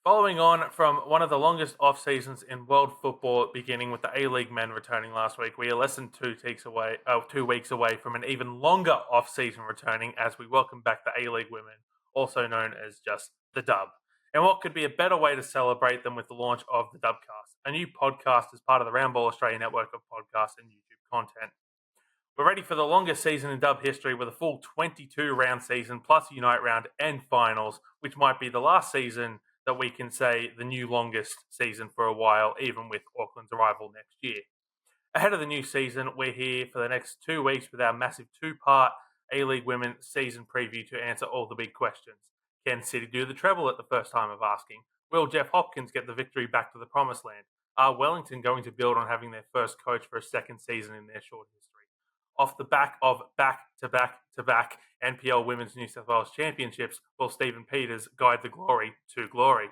Following on from one of the longest off seasons in world football, beginning with the A-League men returning last week, we are less than 2 weeks away from an even longer off season returning as we welcome back the A-League women, also known as just the Dub. And what could be a better way to celebrate than with the launch of the Dubcast, a new podcast as part of the Roundball Australia network of podcasts and YouTube content. We're ready for the longest season in Dub history with a full 22-round season plus a Unite round and finals, which might be the last season that we can say the new longest season for a while, even with Auckland's arrival next year. Ahead of the new season, we're here for the next 2 weeks with our massive two-part A-League Women season preview to answer all the big questions. Can City do the treble at the first time of asking? Will Jeff Hopkins get the victory back to the promised land? Are Wellington going to build on having their first coach for a second season in their short history? Off the back of back-to-back NPL Women's New South Wales Championships, will Stephen Peters guide the glory to glory?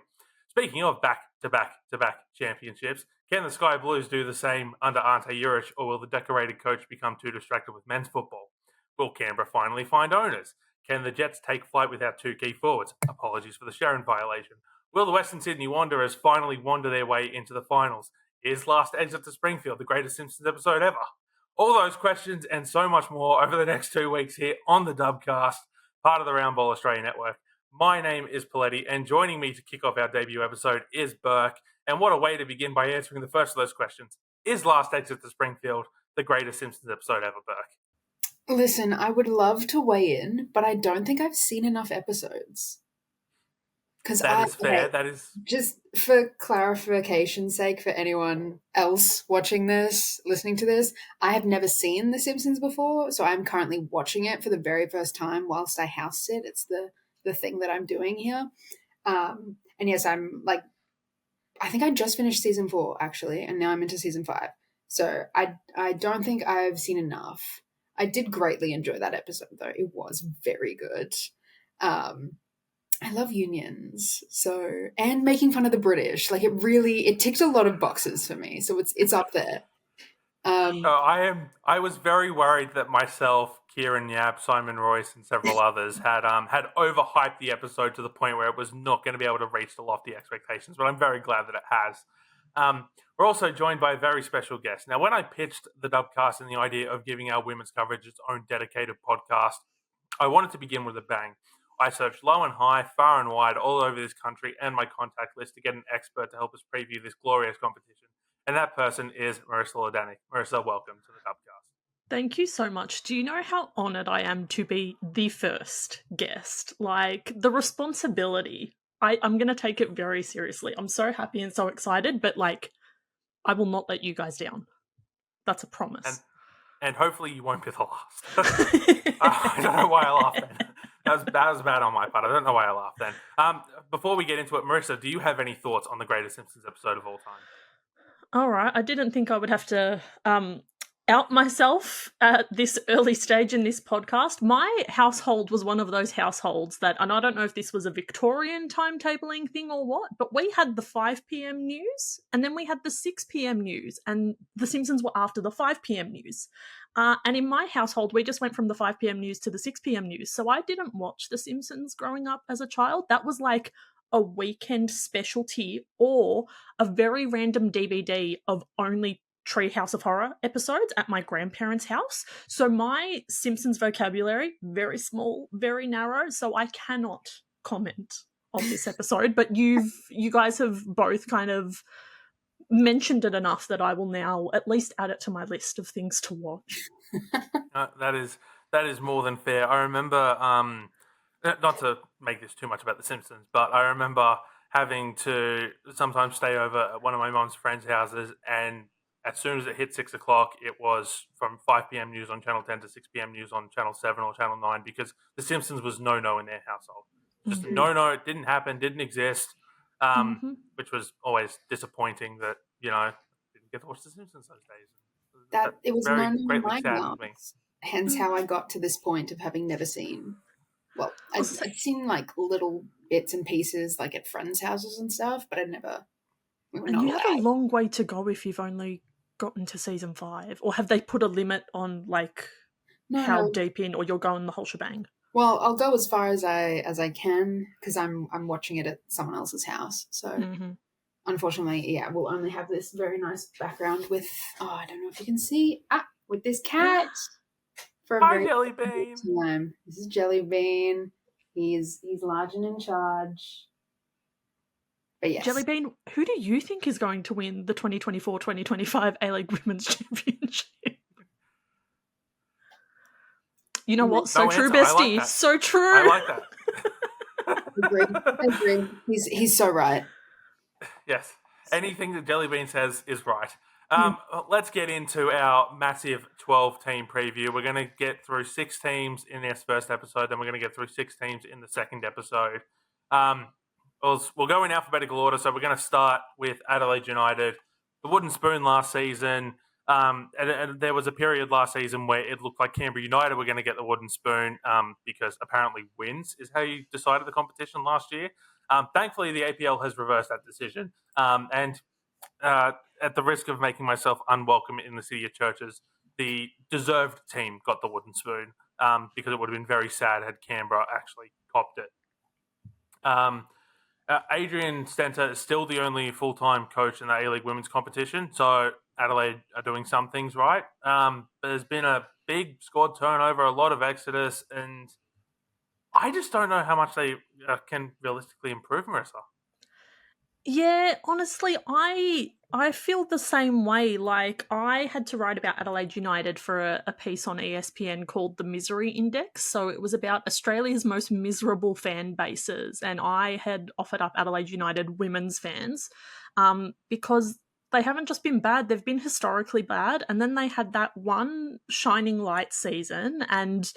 Speaking of back-to-back championships, can the Sky Blues do the same under Ante Juric, or will the decorated coach become too distracted with men's football? Will Canberra finally find owners? Can the Jets take flight without two key forwards? Apologies for the Sharon violation. Will the Western Sydney Wanderers finally wander their way into the finals? Is Last Exit to Springfield the greatest Simpsons episode ever? All those questions and so much more over the next 2 weeks here on the Dubcast, part of the Roundball Australia Network. My name is Poletti, and joining me to kick off our debut episode is Burke. And what a way to begin by answering the first of those questions. Is Last Exit to Springfield the greatest Simpsons episode ever, Burke? Listen, I would love to weigh in, but I don't think I've seen enough episodes. That is fair. That is just for clarification's sake for anyone else watching this, listening to this. I have never seen The Simpsons before, so I'm currently watching it for the very first time whilst I house sit. It's the thing that I'm doing here. And yes, I think I just finished season 4 actually, and now I'm into season 5. So I don't think I've seen enough. I did greatly enjoy that episode though. It was very good. I love unions, and making fun of the British. Like it ticked a lot of boxes for me. So it's up there. I was very worried that myself, Kieran Yap, Simon Royce, and several others had overhyped the episode to the point where it was not going to be able to reach the lofty expectations. But I'm very glad that it has. We're also joined by a very special guest. Now, when I pitched the Dubcast and the idea of giving our women's coverage its own dedicated podcast, I wanted to begin with a bang. I searched low and high, far and wide, all over this country and my contact list to get an expert to help us preview this glorious competition. And that person is Marissa Lordanic. Marissa, welcome to the Dubcast. Thank you so much. Do you know how honoured I am to be the first guest? Like, the responsibility, I'm going to take it very seriously. I'm so happy and so excited, but, I will not let you guys down. That's a promise. And hopefully you won't be the last. I don't know why I laughed then. That was bad on my part. I don't know why I laughed then. Before we get into it, Marissa, do you have any thoughts on the greatest Simpsons episode of all time? All right. I didn't think I would have to out myself at this early stage in this podcast. My household was one of those households that, and I don't know if this was a Victorian timetabling thing or what, but we had the 5 p.m. news and then we had the 6 p.m. news, and The Simpsons were after the 5 p.m. news. And in my household, we just went from the 5 p.m. news to the 6 p.m. news. So I didn't watch The Simpsons growing up as a child. That was like a weekend specialty or a very random DVD of only Treehouse of Horror episodes at my grandparents' house. So my Simpsons vocabulary, very small, very narrow, so I cannot comment on this episode, but you guys have both kind of mentioned it enough that I will now at least add it to my list of things to watch. That is more than fair. I remember, not to make this too much about The Simpsons, but I remember having to sometimes stay over at one of my mom's friends' houses, and as soon as it hit 6 o'clock, it was from 5 p.m. news on Channel 10 to 6 p.m. news on Channel 7 or Channel 9, because The Simpsons was no-no in their household. Just no-no, it didn't happen, didn't exist, which was always disappointing that, didn't get to watch The Simpsons those days. It was no-no in my house, hence how I got to this point of having never seen... Well, I'd seen, little bits and pieces, at friends' houses and stuff, but I'd never... And you have a long way to go if you've only gotten to season 5, or have they put a limit on how deep in, or you're going the whole shebang? Well, I'll go as far as I can because I'm watching it at someone else's house. So Mm-hmm. unfortunately, yeah, we'll only have this very nice background with I don't know if you can see with this cat for a Hi, very Jelly good Bean. time. This is Jelly Bean. He's large and in charge. But yes, Jelly Bean, who do you think is going to win the 2024-2025 A-League Women's Championship? You know what? So No true, answer. I like bestie. that. So true. I like that. I agree. He's so right. Yes. Anything that Jelly Bean says is right. Hmm. Let's get into our massive 12-team preview. We're going to get through 6 teams in this first episode, then we're going to get through 6 teams in the second episode. We'll go in alphabetical order, so we're going to start with Adelaide United. The wooden spoon last season, and there was a period last season where it looked like Canberra United were going to get the wooden spoon because apparently wins is how you decided the competition last year. Thankfully, the APL has reversed that decision. And at the risk of making myself unwelcome in the city of churches, the deserved team got the wooden spoon because it would have been very sad had Canberra actually copped it. Adrian Stenter is still the only full-time coach in the A-League women's competition, so Adelaide are doing some things right. But there's been a big squad turnover, a lot of exodus, and I just don't know how much they can realistically improve, Marissa. Yeah, honestly, I feel the same way. Like, I had to write about Adelaide United for a piece on ESPN called The Misery Index. So it was about Australia's most miserable fan bases, and I had offered up Adelaide United women's fans because they haven't just been bad, they've been historically bad. And then they had that one shining light season, and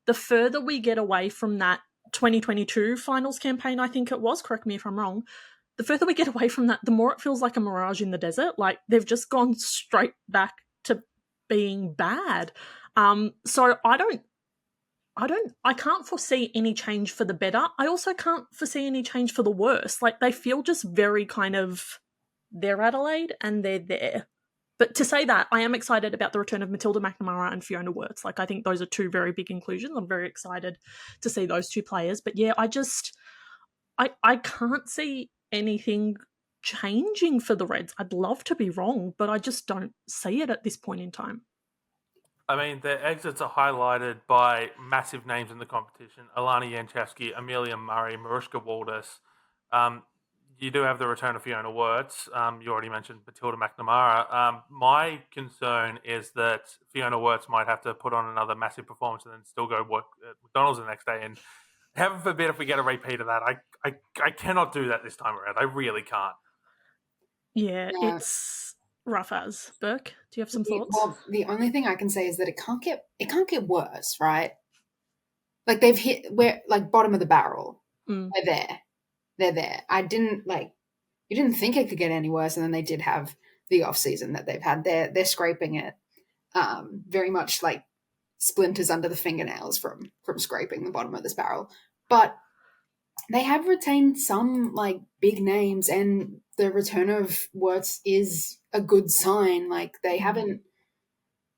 the further we get away from that 2022 finals campaign, I think it was, correct me if I'm wrong, the further we get away from that, the more it feels like a mirage in the desert. Like, they've just gone straight back to being bad. So I can't foresee any change for the better. I also can't foresee any change for the worse. Like, they feel just very kind of, they're Adelaide and they're there. But to say that, I am excited about the return of Matilda McNamara and Fiona Wirtz. Like, I think those are 2 very big inclusions. I'm very excited to see those 2 players. But yeah, I can't see anything changing for the Reds. I'd love to be wrong, but I just don't see it at this point in time. I mean, their exits are highlighted by massive names in the competition. Alana Yanchevsky, Amelia Murray, Mariska Waldes. You do have the return of Fiona Wirtz. You already mentioned Matilda McNamara. My concern is that Fiona Wirtz might have to put on another massive performance and then still go work at McDonald's the next day. And heaven forbid if we get a repeat of that. I cannot do that this time around. I really can't. Yeah, it's rough as. Burke, do you have some thoughts? Well, the only thing I can say is that it can't get worse, right? Like, we're like bottom of the barrel. They're there. You didn't think it could get any worse, and then they did have the off season that they've had. They're scraping it, very much like splinters under the fingernails from scraping the bottom of this barrel. But they have retained some like big names, and the return of Wirtz is a good sign. Like, they haven't,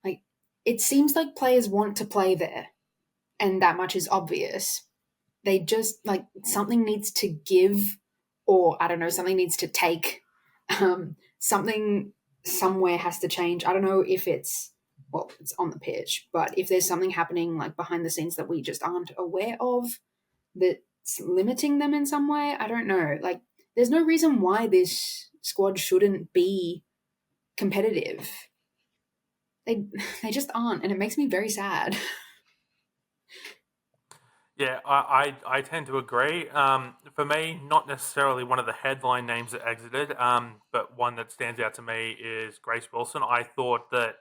like, it seems like players want to play there, and that much is obvious. They just, like, something needs to give, or I don't know, something needs to take. Something somewhere has to change. I don't know if it's on the pitch, but if there's something happening like behind the scenes that we just aren't aware of that's limiting them in some way, I don't know. Like, there's no reason why this squad shouldn't be competitive. They just aren't, and it makes me very sad. Yeah, I tend to agree. For me, not necessarily one of the headline names that exited, but one that stands out to me is Grace Wilson. I thought that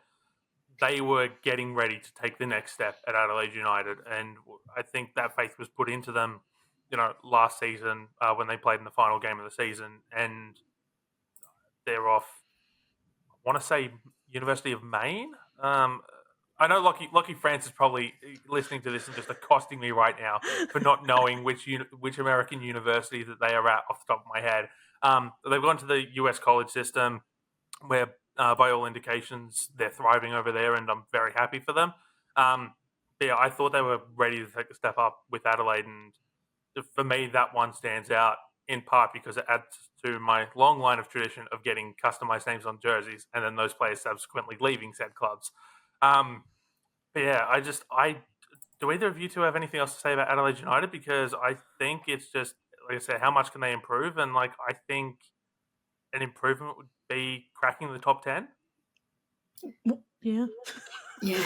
they were getting ready to take the next step at Adelaide United, and I think that faith was put into them, last season when they played in the final game of the season, and they're off. I want to say University of Maine. I know Lockie France is probably listening to this and just accosting me right now for not knowing which American university that they are at off the top of my head. They've gone to the US college system where, by all indications, they're thriving over there, and I'm very happy for them. yeah, I thought they were ready to take a step up with Adelaide, and for me, that one stands out in part because it adds to my long line of tradition of getting customized names on jerseys, and then those players subsequently leaving said clubs. But yeah, I do either of you two have anything else to say about Adelaide United? Because I think it's just, like I said, how much can they improve? And like I think an improvement would be cracking the top 10. Yeah. Yeah.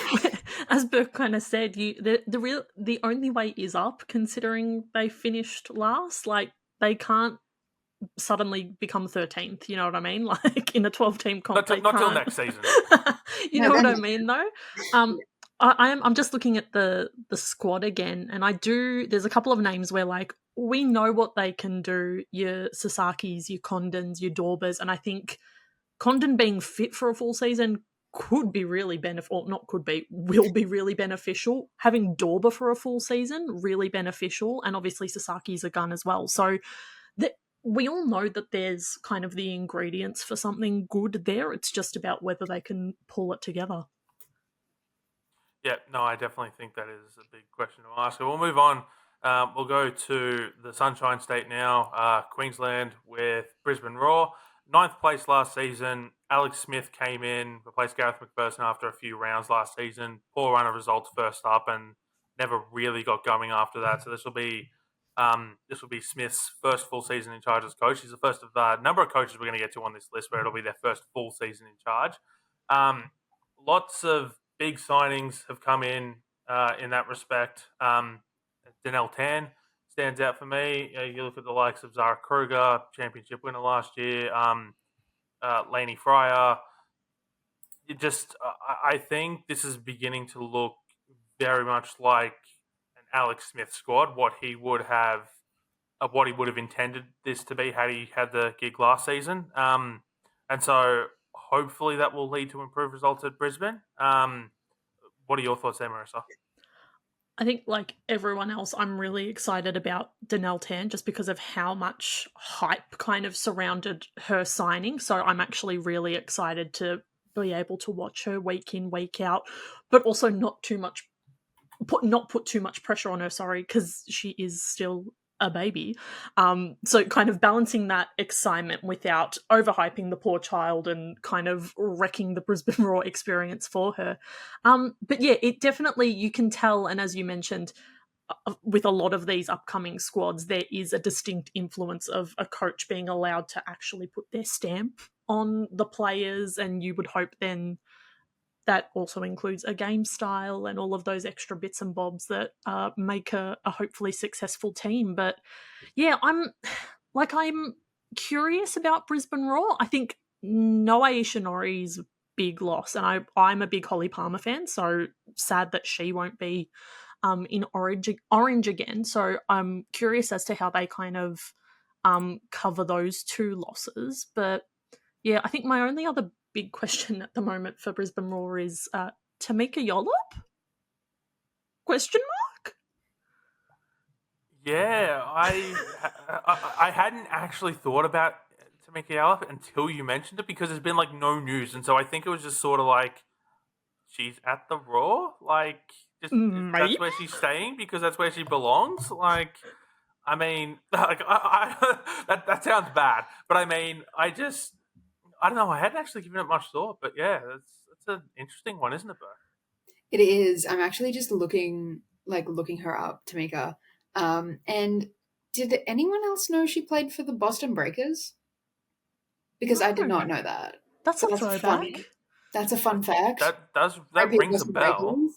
As Burke kind of said, the only way is up, considering they finished last. Like, they can't suddenly become 13th, you know what I mean? Like, in a 12-team comp, Not till next season. You know what I mean, though? I'm just looking at the squad again, and there's a couple of names where, like, we know what they can do, your Sasakis, your Condons, your Daubers, and I think Condon being fit for a full season could be really beneficial, will be really beneficial. Having Dauber for a full season, really beneficial, and obviously Sasaki's a gun as well. So we all know that there's kind of the ingredients for something good there. It's just about whether they can pull it together. Yeah, no, I definitely think that is a big question to ask. So we'll move on. We'll go to the Sunshine State now, Queensland, with Brisbane Roar. 9th place last season. Alex Smith came in, replaced Gareth McPherson after a few rounds last season. Poor run of results first up, and never really got going after that. So this will be Smith's first full season in charge as coach. He's the first of a number of coaches we're going to get to on this list where it'll be their first full season in charge. Lots of big signings have come in that respect. Danielle Tan stands out for me. You look at the likes of Zara Kruger, championship winner last year, Lainey Fryer. I think this is beginning to look very much like an Alex Smith squad, what he would have intended this to be had he had the gig last season. And so hopefully that will lead to improved results at Brisbane. What are your thoughts there, Marissa? I think, like everyone else, I'm really excited about Danielle Tan just because of how much hype kind of surrounded her signing. So I'm actually really excited to be able to watch her week in, week out, but also not put too much pressure on her, because she is still a baby. So kind of balancing that excitement without overhyping the poor child and kind of wrecking the Brisbane Roar experience for her. But yeah, it definitely, you can tell, and as you mentioned, with a lot of these upcoming squads, there is a distinct influence of a coach being allowed to actually put their stamp on the players, and you would hope then that also includes a game style and all of those extra bits and bobs that make a hopefully successful team. But yeah, I'm curious about Brisbane Roar. I think Noah Ishinoori's a big loss, and I'm a big Holly Palmer fan, so sad that she won't be in Orange again. So I'm curious as to how they kind of cover those two losses. But yeah, I think my only other big question at the moment for Brisbane Roar is Tamika Yallop? Question mark? Yeah, I hadn't actually thought about Tamika Yallop until you mentioned it, because there's been like no news, and so I think it was just sort of like she's at the Raw, like that's where she's staying because that's where she belongs. Like, I mean, like that sounds bad, but I mean, I don't know. I hadn't actually given it much thought, but yeah, that's an interesting one, isn't it, Burke? It is. I'm actually just looking her up, Tamika. And did anyone else know she played for the Boston Breakers? Because I did not know that. That's a throwback. Funny. That's a fun fact. That rings a bell.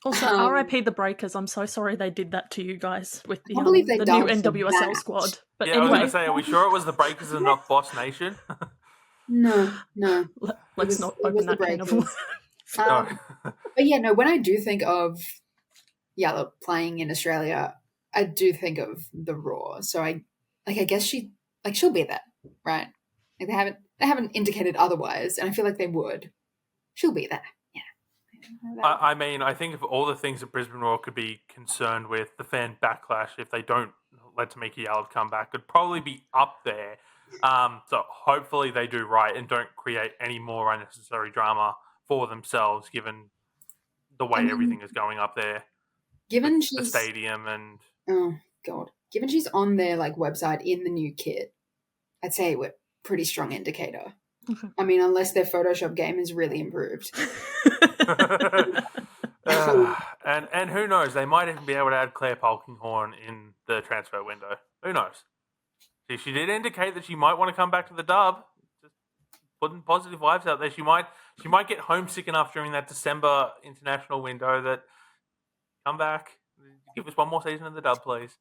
Also, RIP the Breakers. I'm so sorry they did that to you guys with the new NWSL squad. But yeah, anyway. I was going to say, are we sure it was the Breakers and not Boss Nation? No. Let's not open that can of worms. But yeah, no, when I do think of Yallop playing in Australia, I do think of the Raw. So I guess she'll be there, right? Like they haven't indicated otherwise, and I feel like they would. She'll be there. Yeah. I mean, I think of all the things that Brisbane Roar could be concerned with, the fan backlash if they don't let Tamika Yallop come back could probably be up there. So hopefully they do right and don't create any more unnecessary drama for themselves, given the way everything is going up there. Given the she's stadium and oh god, given she's on their like website in the new kit, I'd say we're pretty strong indicator. Okay. I mean, unless their Photoshop game is really improved. and who knows? They might even be able to add Claire Polkinghorne in the transfer window. Who knows? See, she did indicate that she might want to come back to the Dub. Just putting positive vibes out there. She might get homesick enough during that December international window that come back, give us one more season in the Dub, please.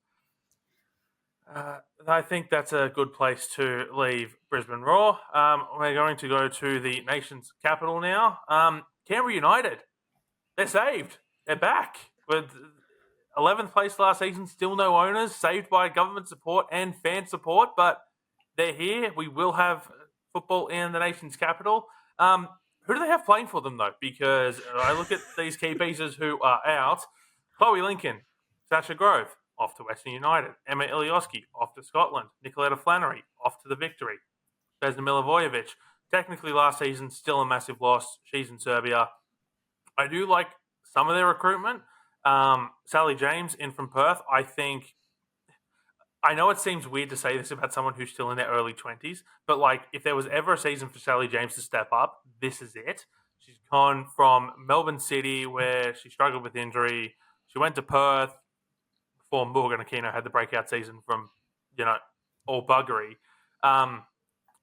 I think that's a good place to leave Brisbane Roar. We're going to go to the nation's capital now. Canberra United. They're saved. They're back. With 11th place last season, still no owners, saved by government support and fan support, but they're here. We will have football in the nation's capital. Who do they have playing for them, though? Because I look at these key pieces who are out. Chloe Lincoln, Sasha Grove, off to Western United. Emma Ilioski, off to Scotland. Nicoletta Flannery, off to the Victory. Vesna Milivojevic, technically last season, still a massive loss. She's in Serbia. I do like some of their recruitment. Sally James in from Perth. I know it seems weird to say this about someone who's still in their early 20s, but like if there was ever a season for Sally James to step up, this is it. She's gone from Melbourne City, where she struggled with injury. She went to Perth before Morgan Aquino had the breakout season from, all buggery.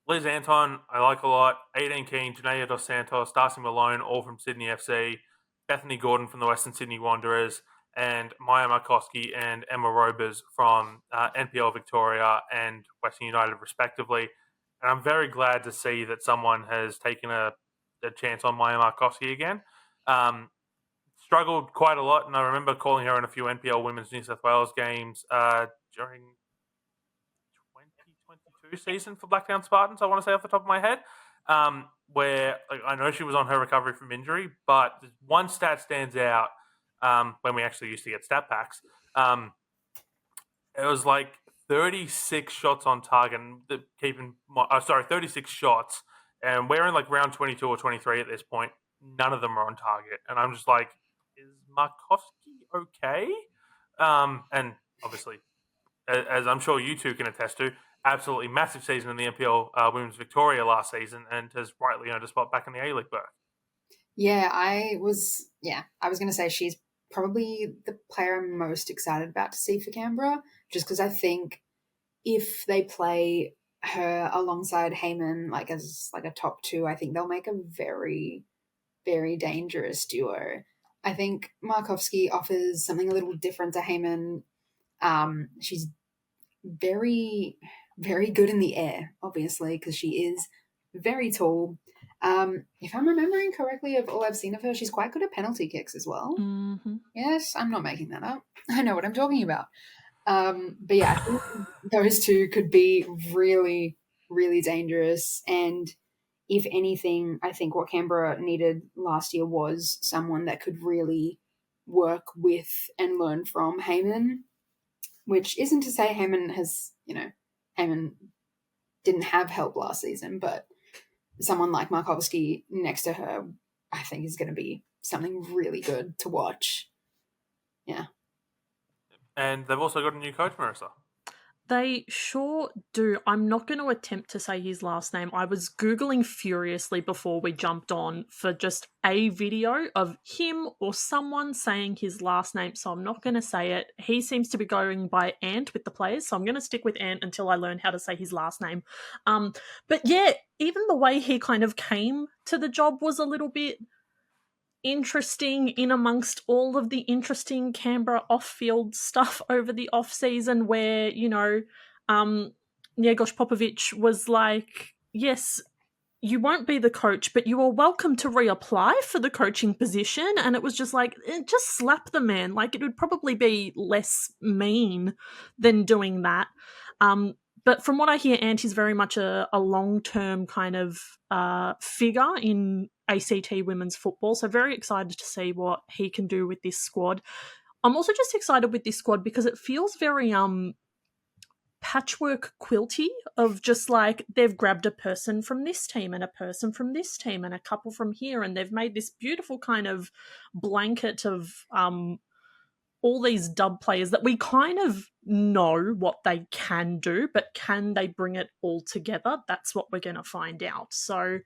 Liz Anton, I like a lot. 18 Keane, Janaea Dos Santos, Darcy Malone, all from Sydney FC. Bethany Gordon from the Western Sydney Wanderers, and Maya Markowski and Emma Robers from NPL Victoria and Western United, respectively. And I'm very glad to see that someone has taken a chance on Maya Markowski again. Struggled quite a lot, and I remember calling her in a few NPL Women's New South Wales games during 2022 season for Blacktown Spartans, I want to say off the top of my head, where I know she was on her recovery from injury, but one stat stands out when we actually used to get stat packs. It was like 36 shots on target, 36 shots, and we're in like round 22 or 23 at this point. None of them are on target, and I'm just like, is Markowski okay? And obviously, as I'm sure you two can attest to, absolutely massive season in the NPL Women's Victoria last season, and has rightly earned a spot back in the A-League berth. Yeah, I was going to say she's probably the player I'm most excited about to see for Canberra, just because I think if they play her alongside Heyman like as like a top two, I think they'll make a very, very dangerous duo. I think Markowski offers something a little different to Heyman. She's very, very good in the air, obviously, because she is very tall. If I'm remembering correctly of all I've seen of her, she's quite good at penalty kicks as well. Mm-hmm. Yes, I'm not making that up. I know what I'm talking about. But yeah, I think those two could be really, really dangerous. And if anything, I think what Canberra needed last year was someone that could really work with and learn from Heyman, which isn't to say Heyman didn't have help last season, but someone like Markowski next to her, I think is going to be something really good to watch. Yeah. And they've also got a new coach, Marissa. They sure do. I'm not going to attempt to say his last name. I was Googling furiously before we jumped on for just a video of him or someone saying his last name, so I'm not going to say it. He seems to be going by Ant with the players, so I'm going to stick with Ant until I learn how to say his last name. But yeah, even the way he kind of came to the job was a little bit interesting in amongst all of the interesting Canberra off-field stuff over the off-season where, Njegoš Popovic was like, yes, you won't be the coach, but you are welcome to reapply for the coaching position. And it was just like, just slap the man. Like, it would probably be less mean than doing that. But from what I hear, Ant is very much a long-term kind of figure in ACT women's football. So very excited to see what he can do with this squad. I'm also just excited with this squad because it feels very patchwork quilty of just like they've grabbed a person from this team and a person from this team and a couple from here, and they've made this beautiful kind of blanket of all these dub players that we kind of know what they can do, but can they bring it all together? That's what we're going to find out. So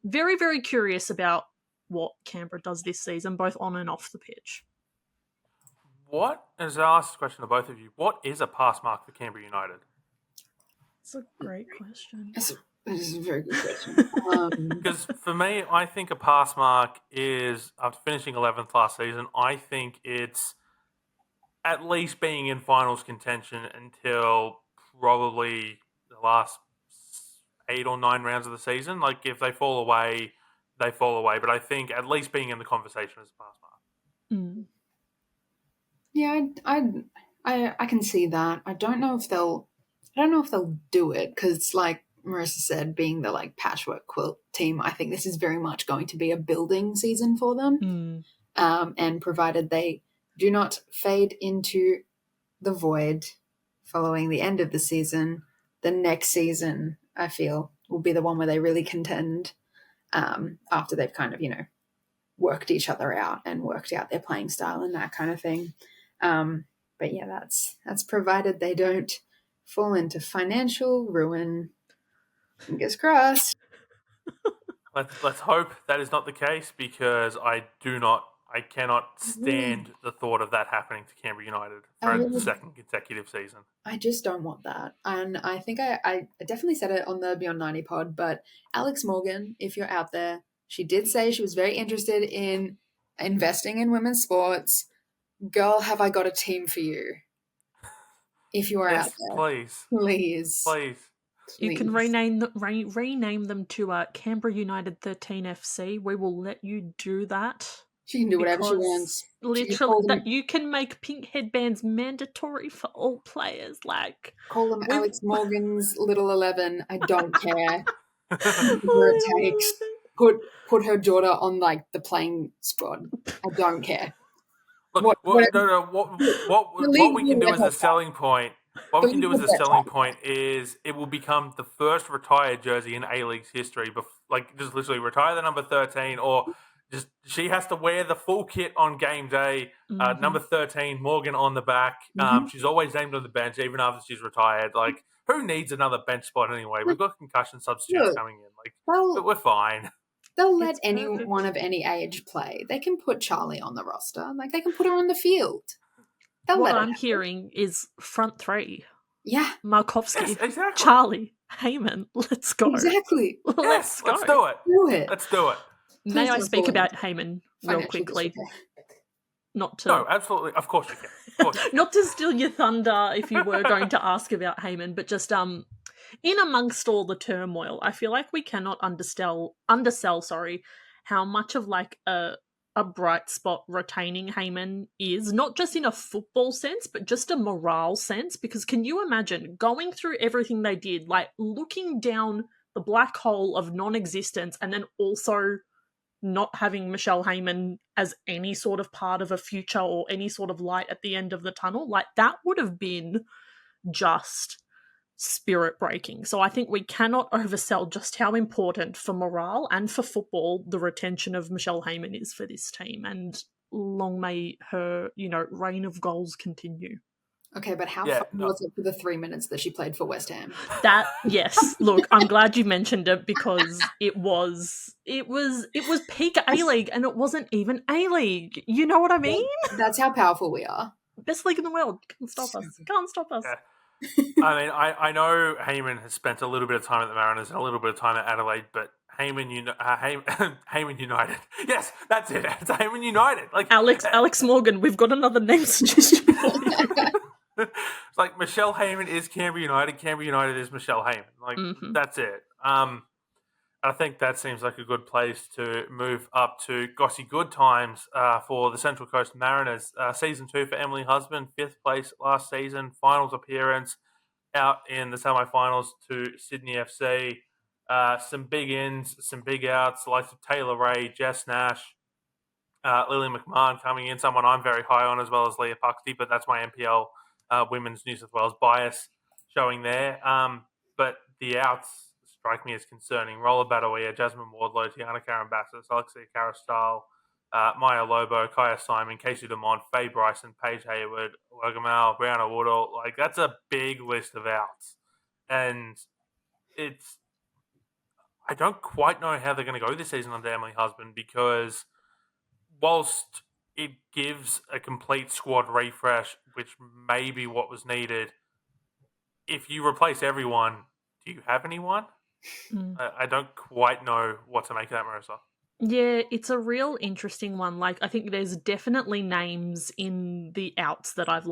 very, very curious about what Canberra does this season, both on and off the pitch. What, as I asked this question to both of you, what is a pass mark for Canberra United? That's a great question. This is a very good question. Because for me, I think a pass mark is, after finishing 11th last season, I think it's at least being in finals contention until probably the last 8 or 9 rounds of the season. Like, if they fall away, they fall away. But I think at least being in the conversation is a pass mark. Mm. Yeah, I can see that. I don't know if they'll do it because, like Marissa said, being the like patchwork quilt team, I think this is very much going to be a building season for them. And provided they do not fade into the void following the end of the season, the next season I feel will be the one where they really contend after they've kind of worked each other out and worked out their playing style and that kind of thing. But yeah, that's provided they don't fall into financial ruin. Fingers crossed. Let's hope that is not the case, because I cannot stand the thought of that happening to Canberra United for a second consecutive season. I just don't want that. And I think I definitely said it on the Beyond 90 pod, but Alex Morgan, if you're out there, she did say she was very interested in investing in women's sports. Girl, have I got a team for you? If you are out there, please. You can rename them to Canberra United 13 FC. We will let you do that. She can do whatever she wants. Literally, that you can make pink headbands mandatory for all players. Like, call them Alex Morgan's Little 11. I don't care. Whatever it takes. Put her daughter on like the playing squad. I don't care. Look, what we can do as a selling point. What we can do as a selling point is it will become the first retired jersey in A-League's history. Like, just literally retire the number 13, or just she has to wear the full kit on game day. Number 13, Morgan on the back. She's always named on the bench, even after she's retired. Like, who needs another bench spot anyway? We've got concussion substitutes coming in. Like, but we're fine. They'll let anyone of any age play. They can put Charlie on the roster. Like, they can put her on the field. What I'm hearing is front three. Yeah. Markovsky, yes, exactly. Charlie, Heyman. Let's go. Exactly. Let's go. Let's do it. Let's do it. May I speak about Heyman real quickly? No, absolutely. Of course you can. Not to steal your thunder if you were going to ask about Heyman, but just in amongst all the turmoil, I feel like we cannot undersell how much of like a bright spot retaining Heyman is, not just in a football sense, but just a morale sense. Because can you imagine going through everything they did, like looking down the black hole of non-existence, and then also not having Michelle Heyman as any sort of part of a future or any sort of light at the end of the tunnel? Like, that would have been just spirit breaking. So I think we cannot oversell just how important for morale and for football the retention of Michelle Heyman is for this team, and long may her, reign of goals continue. Okay, but how fun was it for the 3 minutes that she played for West Ham? Yes. Look, I'm glad you mentioned it, because it was peak A-League, and it wasn't even A-League. You know what I mean? That's how powerful we are. Best league in the world. Can't stop us. Yeah. I mean, I know Heyman has spent a little bit of time at the Mariners and a little bit of time at Adelaide, but Heyman United. Yes, that's it. It's Heyman United. Like Alex Morgan, we've got another name suggestion for you. It's like Michelle Heyman is Canberra United. Canberra United is Michelle Heyman. Like, that's it. I think that seems like a good place to move up to Gossy good times for the Central Coast Mariners. Season 2 for Emily Husband, 5th place last season, finals appearance out in the semi-finals to Sydney FC. Some big ins, some big outs, the likes of Taylor Ray, Jess Nash, Lily McMahon coming in, someone I'm very high on, as well as Leah Puxty, but that's my NPL Women's New South Wales bias showing there. But the outs strike me as concerning. Rolla Badawia, Jasmine Wardlow, Tiana Karen Bassett, Alexia Carastal, Maya Lobo, Kaya Simon, Casey Dumont, Faye Bryson, Paige Hayward, Wagamal, Brianna Woodall. Like, that's a big list of outs. And I don't quite know how they're going to go this season under Emily Husband, because whilst it gives a complete squad refresh, which may be what was needed, if you replace everyone, do you have anyone? I don't quite know what to make of that, Marissa. Yeah, it's a real interesting one. Like, I think there's definitely names in the outs that I've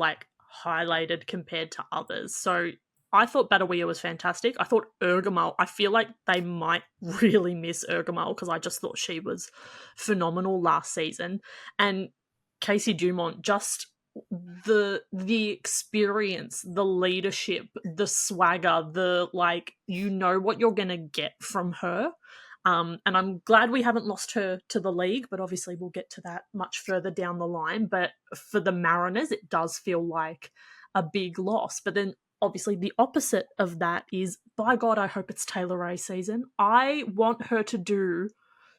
highlighted compared to others. So I thought Badawia was fantastic. I thought Ergamal, I feel like they might really miss Ergamal because I just thought she was phenomenal last season. And Casey Dumont, just the experience, the leadership, the swagger, the what you're gonna get from her. And I'm glad we haven't lost her to the league, but obviously we'll get to that much further down the line. But for the Mariners, it does feel like a big loss. But then obviously the opposite of that is, by God, I hope it's Taylor Ray season. I want her to do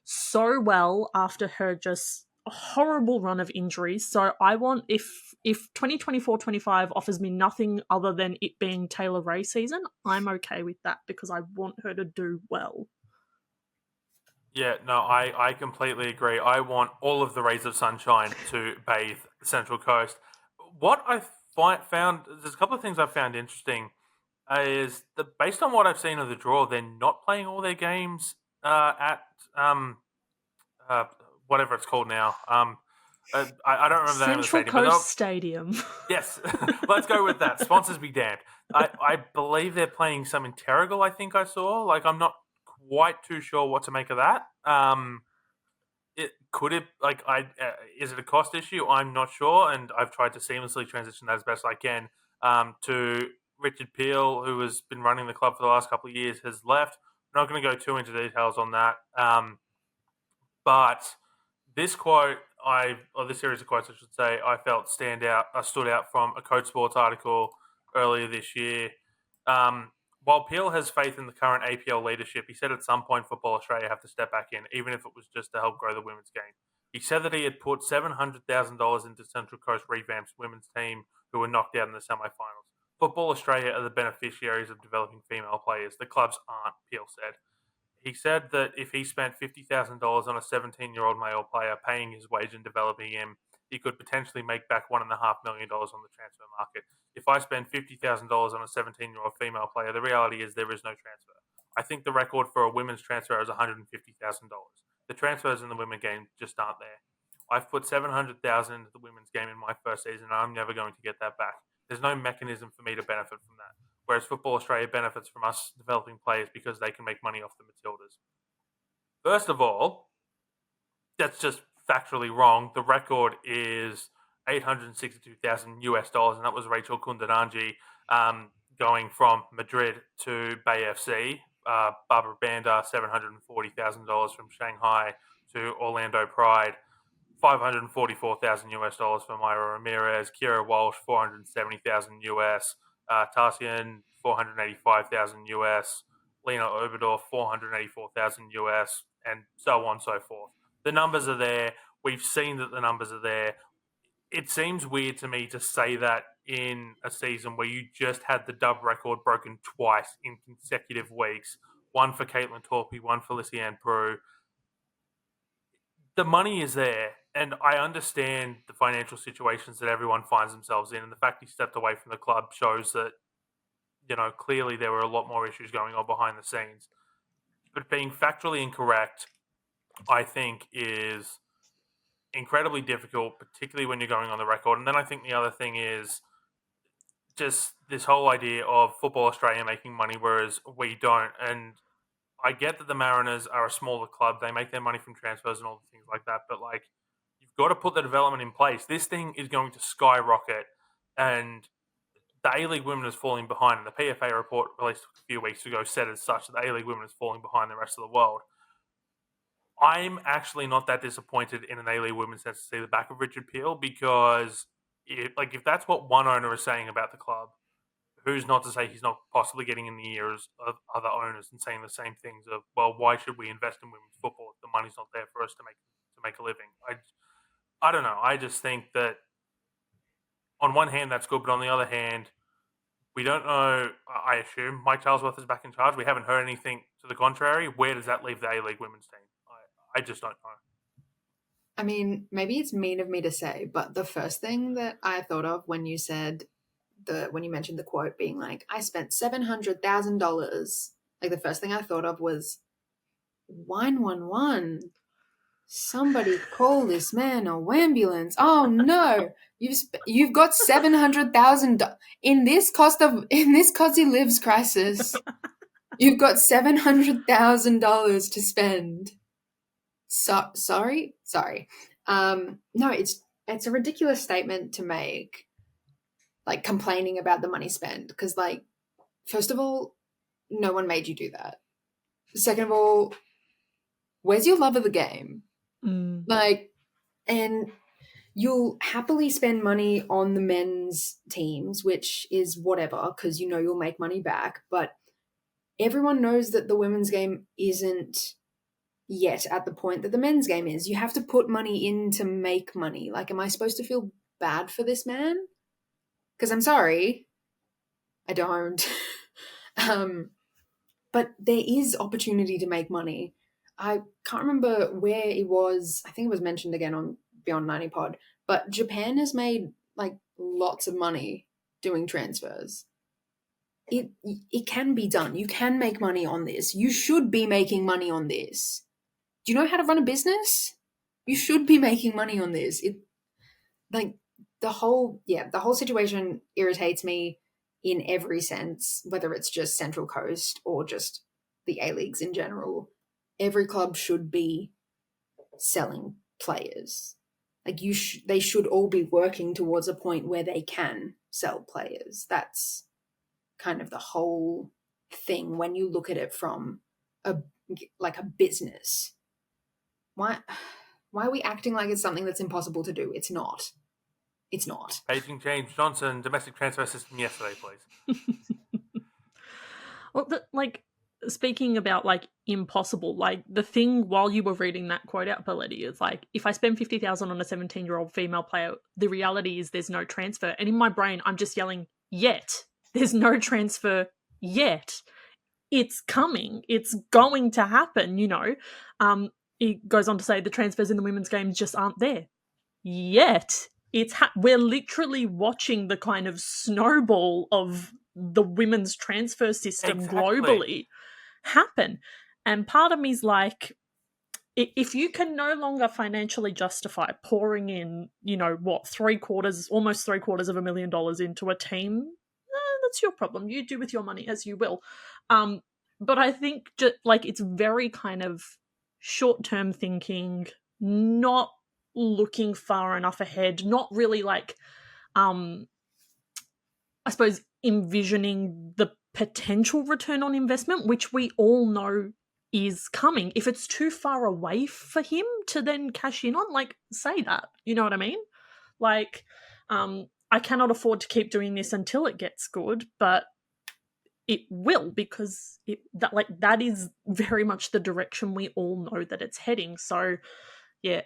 so well after her just horrible run of injuries. So I want, if 2024-25 offers me nothing other than it being Taylor Ray season, I'm okay with that because I want her to do well. Yeah, no, I completely agree. I want all of the rays of sunshine to bathe the Central Coast. What I found, there's a couple of things I found interesting, is that based on what I've seen of the draw, they're not playing all their games at whatever it's called now. I don't remember the name of the Central stadium. Coast Stadium. Yes, let's go with that. Sponsors be damned. I believe they're playing some in Terrigal, I think I saw. I'm not quite too sure what to make of that. Is it a cost issue? I'm not sure, and I've tried to seamlessly transition that as best I can. To Richard Peel, who has been running the club for the last couple of years, has left. I'm not going to go too into details on that. But this quote, this series of quotes, I should say, I felt stood out from a Code Sports article earlier this year. While Peel has faith in the current APL leadership, he said at some point Football Australia have to step back in, even if it was just to help grow the women's game. He said that he had put $700,000 into Central Coast Revamp's women's team, who were knocked out in the semi-finals. Football Australia are the beneficiaries of developing female players. The clubs aren't, Peel said. He said that if he spent $50,000 on a 17-year-old male player, paying his wage and developing him, he could potentially make back $1.5 million on the transfer market. If I spend $50,000 on a 17-year-old female player, the reality is there is no transfer. I think the record for a women's transfer is $150,000. The transfers in the women's game just aren't there. I've put $700,000 into the women's game in my first season, and I'm never going to get that back. There's no mechanism for me to benefit from that. Whereas Football Australia benefits from us developing players because they can make money off the Matildas. First of all, that's just factually wrong. The record is $862,000 US, and that was Rachel Kundananji going from Madrid to Bay FC. Barbara Banda, $740,000 from Shanghai to Orlando Pride. $544,000 US for Myra Ramirez. Kira Walsh, $470,000 US. Tarsian, $485,000 US. Lena Oberdorf, $484,000 US, and so on and so forth. The numbers are there. We've seen that the numbers are there. It seems weird to me to say that in a season where you just had the dub record broken twice in consecutive weeks. One for Caitlin Torpy, one for Lysiane Prue. The money is there, and I understand the financial situations that everyone finds themselves in, and the fact he stepped away from the club shows that, clearly there were a lot more issues going on behind the scenes. But being factually incorrect, I think, is incredibly difficult, particularly when you're going on the record. And then I think the other thing is just this whole idea of Football Australia making money, whereas we don't. And I get that the Mariners are a smaller club. They make their money from transfers and all the things like that. But, you've got to put the development in place. This thing is going to skyrocket. And the A-League women is falling behind. And the PFA report released a few weeks ago said as such that the A-League women is falling behind the rest of the world. I'm actually not that disappointed in an A-League women's sense to see the back of Richard Peel, because if that's what one owner is saying about the club, who's not to say he's not possibly getting in the ears of other owners and saying the same things of, well, why should we invest in women's football if the money's not there for us to to make a living. I don't know. I just think that on one hand that's good, but on the other hand, we don't know. I assume Mike Charlesworth is back in charge. We haven't heard anything to the contrary. Where does that leave the A-League women's team? I just don't know. I mean, maybe it's mean of me to say, but the first thing that I thought of when you mentioned the quote being like, I spent $700,000, like the first thing I thought of was 911. Somebody call this man a ambulance. Oh no, you've got $700,000 in this cost of lives crisis. You've got $700,000 to spend. Sorry. No, it's a ridiculous statement to make, like complaining about the money spent, because like, first of all, no one made you do that. Second of all, where's your love of the game? Like, and you'll happily spend money on the men's teams, which is whatever, because you'll make money back, but everyone knows that the women's game isn't yet at the point that the men's game is. You have to put money in to make money. Like, am I supposed to feel bad for this man? Because I'm sorry, I don't. But there is opportunity to make money. I can't remember where it was. I think it was mentioned again on Beyond 90 Pod, but Japan has made like lots of money doing transfers. It can be done. You can make money on this. You should be making money on this. Do you know how to run a business? You should be making money on this. The whole situation irritates me in every sense, whether it's just Central Coast or just the A-Leagues in general. Every club should be selling players. Like they should all be working towards a point where they can sell players. That's kind of the whole thing when you look at it from a business. Why are we acting like it's something that's impossible to do? It's not. It's not. Paging James Johnson, domestic transfer system yesterday, please. Well, speaking about like impossible, like the thing while you were reading that quote out, Poletti, is like, if I spend $50,000 on a 17-year-old female player, the reality is there's no transfer. And in my brain, I'm just yelling, yet. There's no transfer yet. It's coming. It's going to happen, It goes on to say the transfers in the women's games just aren't there yet. We're literally watching the kind of snowball of the women's transfer system globally happen. And part of me is like, if you can no longer financially justify pouring in, almost $750,000 into a team, that's your problem. You do with your money as you will. But I think it's very kind of short-term thinking, not looking far enough ahead, not really I suppose envisioning the potential return on investment, which we all know is coming. If it's too far away for him to then cash in on, say that. You know what I mean? I cannot afford to keep doing this until it gets good, but it will, because that is very much the direction we all know that it's heading. So yeah,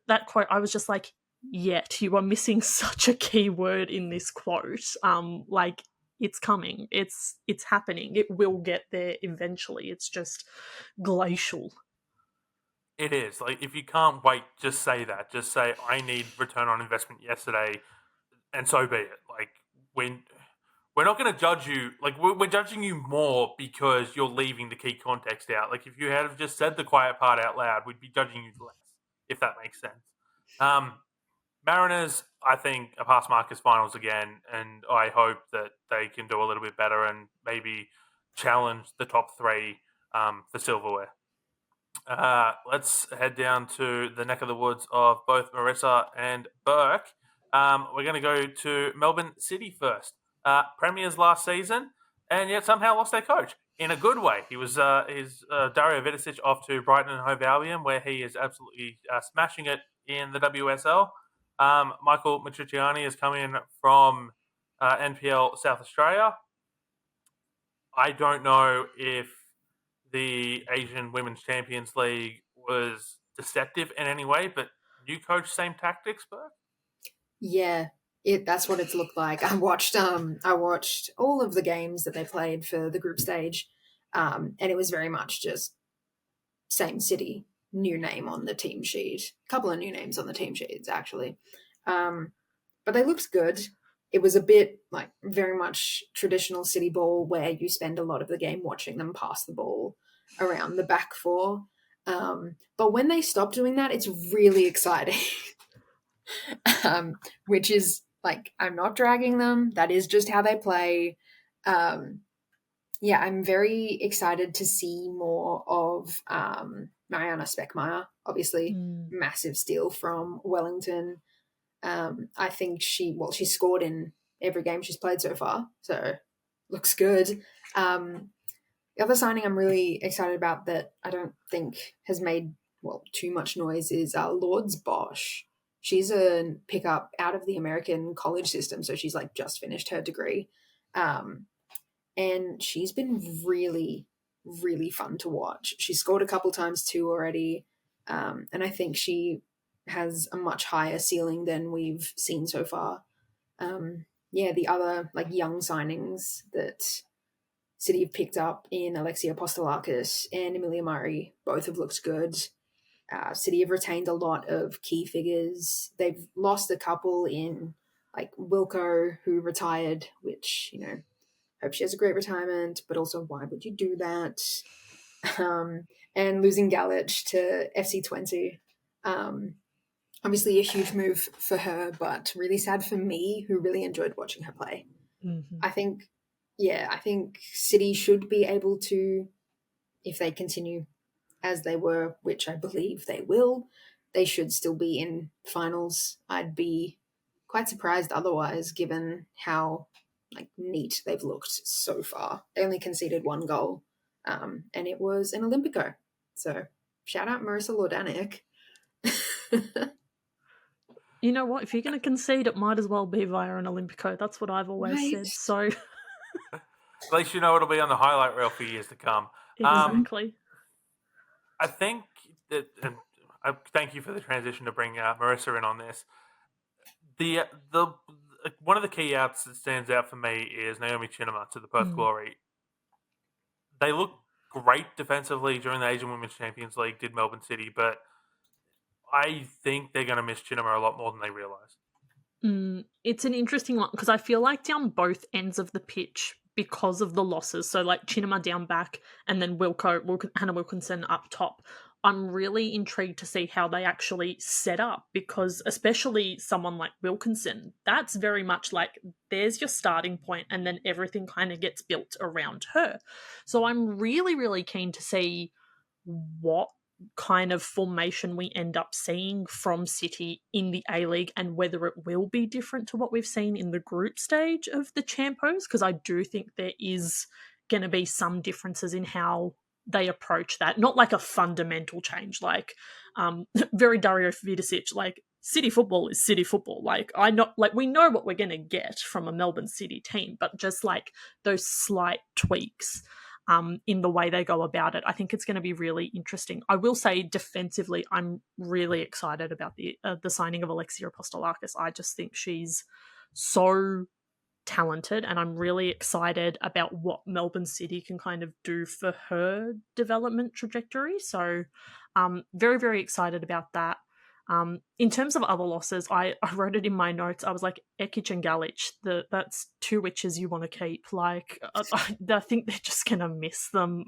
that quote, I was just like, yet, you are missing such a key word in this quote. It's coming. It's happening. It will get there eventually. It's just glacial. It is. If you can't wait, just say that. Just say, I need return on investment yesterday, and so be it. We're not going to judge you. We're judging you more because you're leaving the key context out. If you had just said the quiet part out loud, we'd be judging you less, if that makes sense. Mariners, I think, are past Marcus finals again, and I hope that they can do a little bit better and maybe challenge the top three for silverware. Let's head down to the neck of the woods of both Marissa and Burke. We're going to go to Melbourne City first. Premiers last season, and yet somehow lost their coach in a good way. He was Dario Vidicic off to Brighton and Hove Albion, where he is absolutely smashing it in the WSL. Michael Matriciani is coming from NPL South Australia. I don't know if the Asian Women's Champions League was deceptive in any way, but new coach, same tactics, Burke? Yeah, that's what it's looked like. I watched all of the games that they played for the group stage, and it was very much just same city, new name on the team sheet. A couple of new names on the team sheets, actually. But they looked good. It was a bit like very much traditional city ball where you spend a lot of the game watching them pass the ball around the back four. But when they stop doing that, it's really exciting. Which is like, I'm not dragging them. That is just how they play. Yeah, I'm very excited to see more of Mariana Speckmeyer, obviously. Massive steal from Wellington. I think she scored in every game she's played so far, so looks good. The other signing I'm really excited about that I don't think has made too much noise is Lords Bosch. She's a pickup out of the American college system, so she's like just finished her degree, and she's been really, really fun to watch. She scored a couple times too already, and I think she has a much higher ceiling than we've seen so far. The other like young signings that City have picked up in Alexia Apostolakis and Emilia Murray both have looked good. City have retained a lot of key figures. They've lost a couple in like Wilco, who retired, which, hope she has a great retirement, but also why would you do that? And losing Galich to FC20. Obviously a huge move for her, but really sad for me, who really enjoyed watching her play. Mm-hmm. I think City should be able to, if they continue as they were, which I believe they will, they should still be in finals. I'd be quite surprised otherwise, given how neat they've looked so far. They only conceded 1 goal, and it was an Olympico. So shout out Marissa Lordanic. You know what? If you're going to concede, it might as well be via an Olympico. That's what I've always said. So at least you know it'll be on the highlight reel for years to come. Exactly. I think that, and thank you for the transition to bring Marissa in on this. The one of the key outs that stands out for me is Naomi Chinema to the Perth Glory. They look great defensively during the Asian Women's Champions League, did Melbourne City, but I think they're going to miss Chinema a lot more than they realise. It's an interesting one because I feel like down both ends of the pitch because of the losses. So like Chinema down back and then Hannah Wilkinson up top. I'm really intrigued to see how they actually set up because especially someone like Wilkinson, that's very much like there's your starting point and then everything kind of gets built around her. So I'm really, really keen to see what kind of formation we end up seeing from City in the A-League and whether it will be different to what we've seen in the group stage of the Champos, because I do think there is going to be some differences in how they approach that. Not like a fundamental change, like very Dario Vidicic, like City football is City football. We know what we're going to get from a Melbourne City team, but just like those slight tweaks in the way they go about it, I think it's going to be really interesting. I will say defensively, I'm really excited about the signing of Alexia Apostolakis. I just think she's so talented and I'm really excited about what Melbourne City can kind of do for her development trajectory. So very, very excited about that. In terms of other losses, I wrote it in my notes. I was like, Ekic and Galich, that's 2 witches you want to keep. Like, I think they're just going to miss them.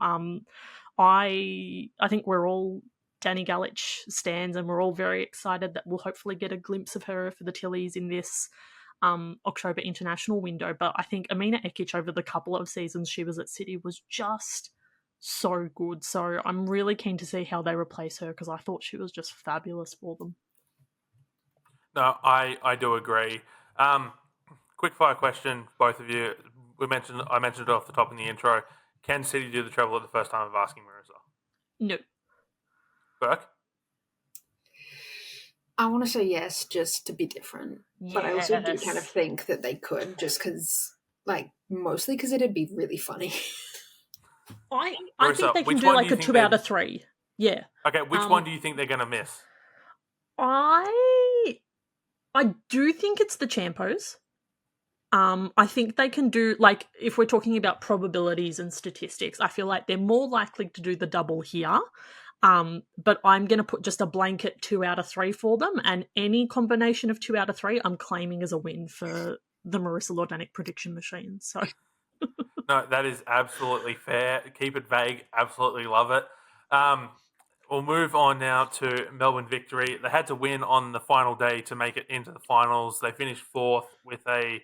I think we're all Danny Galich stands and we're all very excited that we'll hopefully get a glimpse of her for the Tillies in this October international window. But I think Amina Ekic over the couple of seasons she was at City was just so good. So I'm really keen to see how they replace her because I thought she was just fabulous for them. No, I do agree. Quick fire question, both of you. I mentioned it off the top in the intro. Can City do the treble at the first time of asking Marissa? No. Burke? I want to say yes, just to be different. Yes. But I also do kind of think that they could, just because, mostly because it'd be really funny. I think they can do like a 2 out of 3. Yeah. Okay, which one do you think they're going to miss? I do think it's the Champos. I think they can do, like, if we're talking about probabilities and statistics, I feel like they're more likely to do the double here. But I'm going to put just a blanket 2 out of 3 for them, and any combination of 2 out of 3 I'm claiming as a win for the Marissa Lordanic prediction machine. So No, that is absolutely fair. Keep it vague. Absolutely love it. We'll move on now to Melbourne Victory. They had to win on the final day to make it into the finals. They finished 4th with a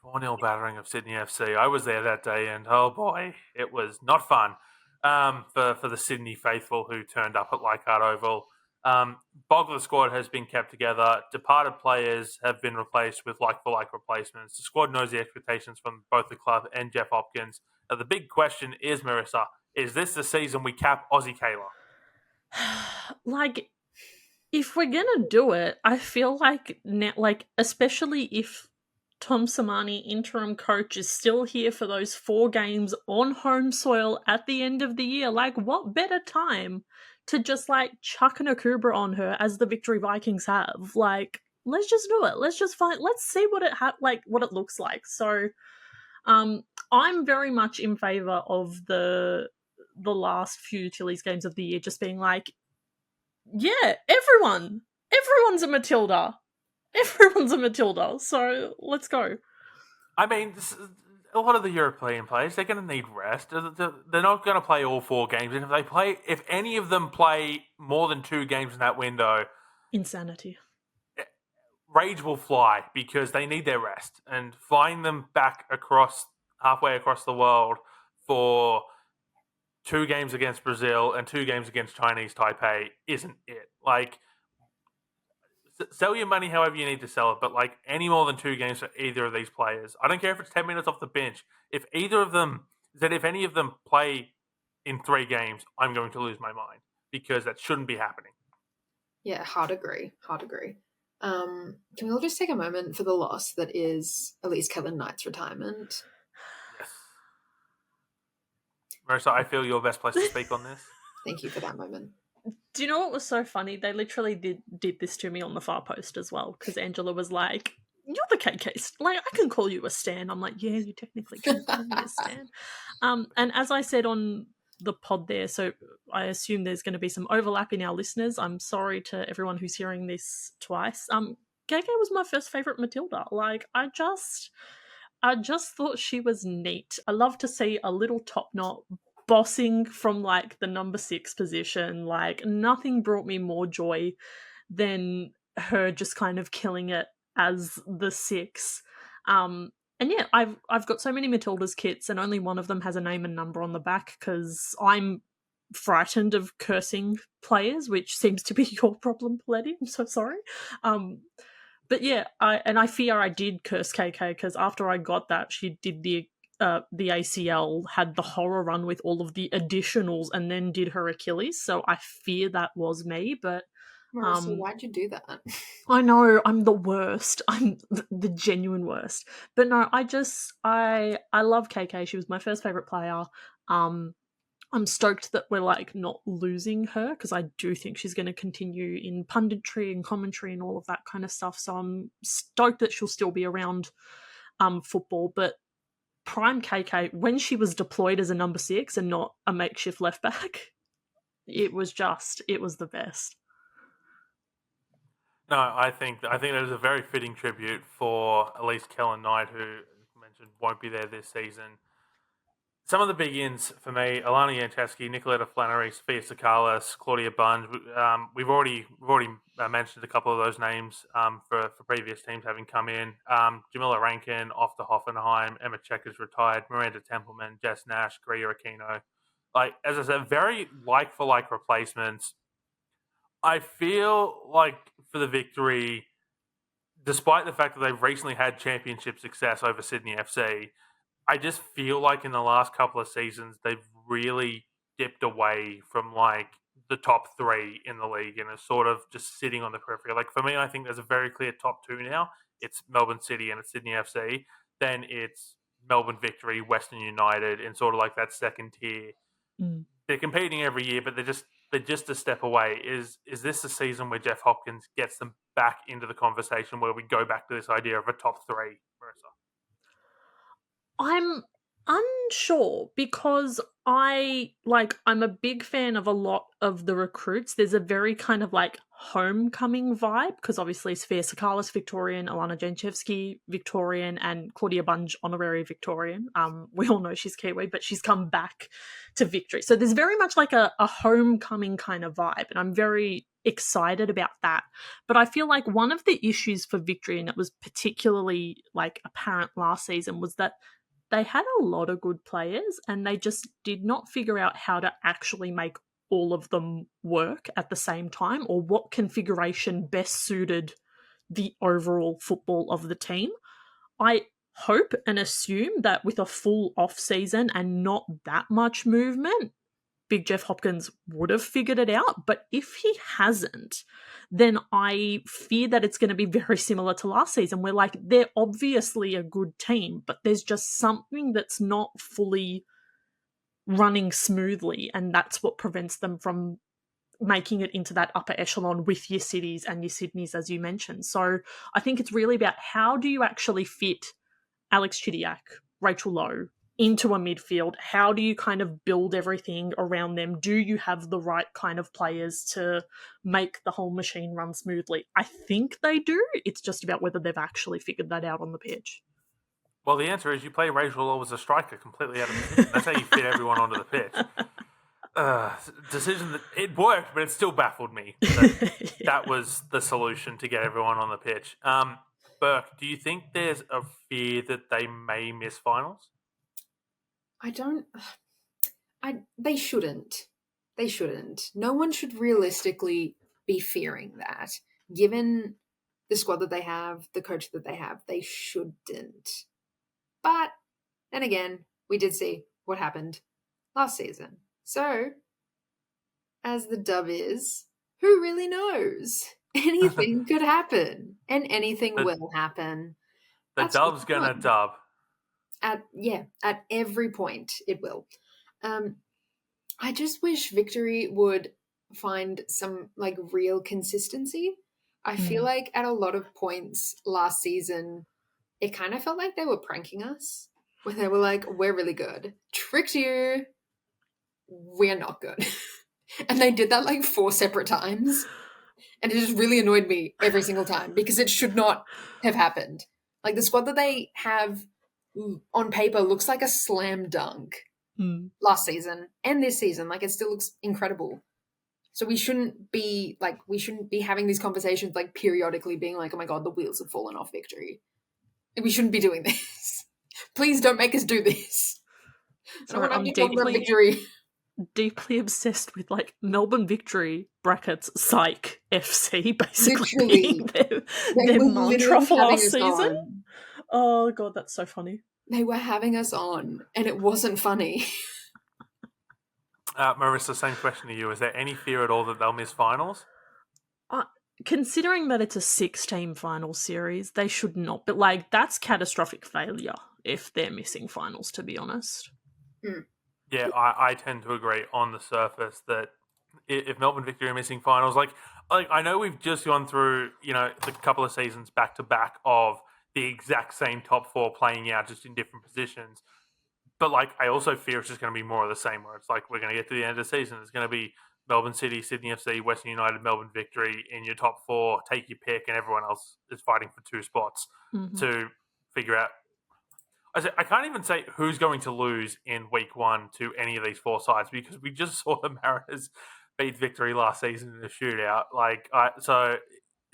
4-0 battering of Sydney FC. I was there that day, and oh boy, it was not fun for the Sydney faithful who turned up at Leichhardt Oval. Bulk of the squad has been kept together. Departed players have been replaced with like-for-like replacements. The squad knows the expectations from both the club and Jeff Hopkins. Now, the big question is, Marissa, is this the season we cap Aussie Kayla? like, if we're gonna do it, I feel like now, like, especially if Tom Samani, interim coach, is still here for those 4 games on home soil at the end of the year, like, what better time to just, like, chuck an Akubra on her as the Victory Vikings have? Like, let's just do it. Let's just let's see what what it looks like. So, I'm very much in favour of the last few Tilly's games of the year just being like, yeah, everyone's a Matilda. Everyone's a Matilda, so let's go. I mean, a lot of the European players, they're going to need rest. They're not going to play all 4 games. And if any of them play more than 2 games in that window, insanity. Rage will fly because they need their rest. And flying them back halfway across the world for 2 games against Brazil and 2 games against Chinese Taipei isn't it. Like, sell your money however you need to sell it, but like any more than 2 games for either of these players, I don't care if it's 10 minutes off the bench. If any of them play in 3 games, I'm going to lose my mind because that shouldn't be happening. Yeah, hard agree. Can we all just take a moment for the loss that is Elise Kellen Knight's retirement? Yes. Marissa, I feel you're best placed to speak on this. Thank you for that moment. Do you know what was so funny? They literally did this to me on the far post as well, because Angela was like, you're the KK, like, I can call you a stan. I'm like, yeah, you technically can call me a stan. And as I said on the pod there, so I assume there's going to be some overlap in our listeners. I'm sorry to everyone who's hearing this twice. KK was my first favourite Matilda. Like, I just thought she was neat. I love to see a little top knot bossing from like the number 6 position. Like, nothing brought me more joy than her just kind of killing it as the 6. And yeah, I've got so many Matildas kits, and only one of them has a name and number on the back because I'm frightened of cursing players, which seems to be your problem, Poletti. I'm so sorry. But yeah, I fear I did curse KK because after I got that, she did the ACL, had the horror run with all of the additionals, and then did her Achilles. So I fear that was me. But Marissa, why'd you do that? I know, I'm the worst. I'm the genuine worst. But no, I love KK. She was my first favourite player. I'm stoked that we're like not losing her because I do think she's going to continue in punditry and commentary and all of that kind of stuff. So I'm stoked that she'll still be around football. But prime KK, when she was deployed as a number 6 and not a makeshift left back, it was the best. No, I think that is a very fitting tribute for Elise Kellen Knight, who mentioned won't be there this season. Some of the big ins for me: Alana Yancheski, Nicoletta Flannery, Sophia Sakalas, Claudia Bunge. We've already mentioned a couple of those names for previous teams having come in. Jamila Rankin off to Hoffenheim, Emma Checkers retired, Miranda Templeman, Jess Nash, Gria Aquino. Like, as I said, very like-for-like replacements. I feel like for the Victory, despite the fact that they've recently had championship success over Sydney FC, I just feel like in the last couple of seasons, they've really dipped away from like the top 3 in the league and are sort of just sitting on the periphery. Like, for me, I think there's a very clear top 2 now. It's Melbourne City and it's Sydney FC. Then it's Melbourne Victory, Western United, and sort of like that second tier. They're competing every year, but they're just they're just a step away. Is this the season where Jeff Hopkins gets them back into the conversation where we go back to this idea of a top three, Marissa? I'm unsure because I'm a big fan of a lot of the recruits. There's a very kind of like homecoming vibe because obviously Sofia Sakalis Victorian, Alana Jenchevsky Victorian, and Claudia Bunge honorary Victorian. We all know she's Kiwi, but she's come back to Victory. So there's very much like a homecoming kind of vibe, and I'm very excited about that. But I feel like one of the issues for Victory, and it was particularly like apparent last season, was that they had a lot of good players and they just did not figure out how to actually make all of them work at the same time, or what configuration best suited the overall football of the team. I hope and assume that with a full off season and not that much movement, Big Jeff Hopkins would have figured it out. But if he hasn't, then I fear that it's going to be very similar to last season, where like they're obviously a good team, but there's just something that's not fully running smoothly, and that's what prevents them from making it into that upper echelon with your Cities and your Sydneys, as you mentioned. So I think it's really about how do you actually fit Alex Chidiac, Rachel Lowe, into a midfield? How do you kind of build everything around them? Do you have the right kind of players to make the whole machine run smoothly? I think they do. It's just about whether they've actually figured that out on the pitch. Well, the answer is you play Rachel Lowe as a striker completely out of position. That's how you fit everyone onto the pitch. Decision that it worked, but it still baffled me that that was the solution to get everyone on the pitch. Burke, do you think there's a fear that they may miss finals? They shouldn't. They shouldn't. No one should realistically be fearing that. Given the squad that they have, the coach that they have, they shouldn't. But, then again, we did see what happened last season. So, as the dub is, who really knows? Anything could happen, and anything will happen. The That's dub's gonna dub. At every point it will. I just wish Victory would find some like real consistency. I feel like at a lot of points last season, it kind of felt like they were pranking us, where they were like, "We're really good, tricked you. We're not good," and they did that like 4 separate times, and it just really annoyed me every single time because it should not have happened. Like the squad that they have on paper looks like a slam dunk last season and this season. Like it still looks incredible. So we shouldn't be having these conversations like periodically being like, oh my God, the wheels have fallen off Victory. And we shouldn't be doing this. Please don't make us do this. Sorry, I'm deeply obsessed with like Melbourne Victory brackets psych FC basically being their mantra for last season. Oh God, that's so funny. They were having us on, and it wasn't funny. Marissa, same question to you. Is there any fear at all that they'll miss finals? Considering that it's a 6-team final series, they should not. But like, that's catastrophic failure if they're missing finals, to be honest. Yeah, I tend to agree on the surface that if Melbourne Victory are missing finals, like I know we've just gone through, the couple of seasons back to back of the exact same top 4 playing out just in different positions. But like, I also fear it's just going to be more of the same, where it's like we're going to get to the end of the season. It's going to be Melbourne City, Sydney FC, Western United, Melbourne Victory in your top 4. Take your pick, and everyone else is fighting for 2 spots to figure out. I can't even say who's going to lose in week 1 to any of these 4 sides because we just saw the Mariners beat Victory last season in a shootout. So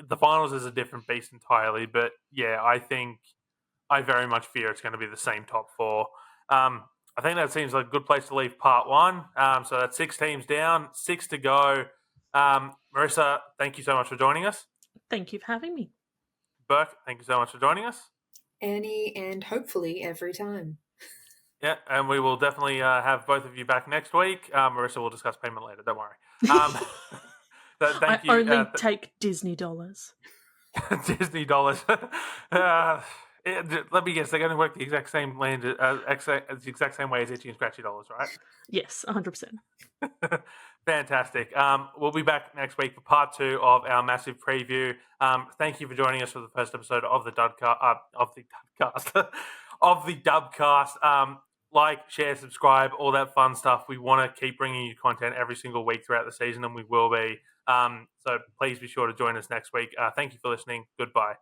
the finals is a different beast entirely. But yeah, I very much fear it's going to be the same top 4. I think that seems like a good place to leave part 1. So that's 6 teams down, 6 to go. Marissa, thank you so much for joining us. Thank you for having me. Burke, thank you so much for joining us. Any and hopefully every time. Yeah, and we will definitely have both of you back next week. Marissa will discuss payment later, don't worry. Thank you. I only take Disney dollars. Disney dollars. Let me guess, they're going to work the exact same the exact same way as Itchy and Scratchy Dollars, right? Yes, 100%. Fantastic. We'll be back next week for part 2 of our massive preview. Thank you for joining us for the first episode of the Dubcast. Of the Dubcast. Like, share, subscribe, all that fun stuff. We want to keep bringing you content every single week throughout the season, and we will be. So please be sure to join us next week. Thank you for listening. Goodbye.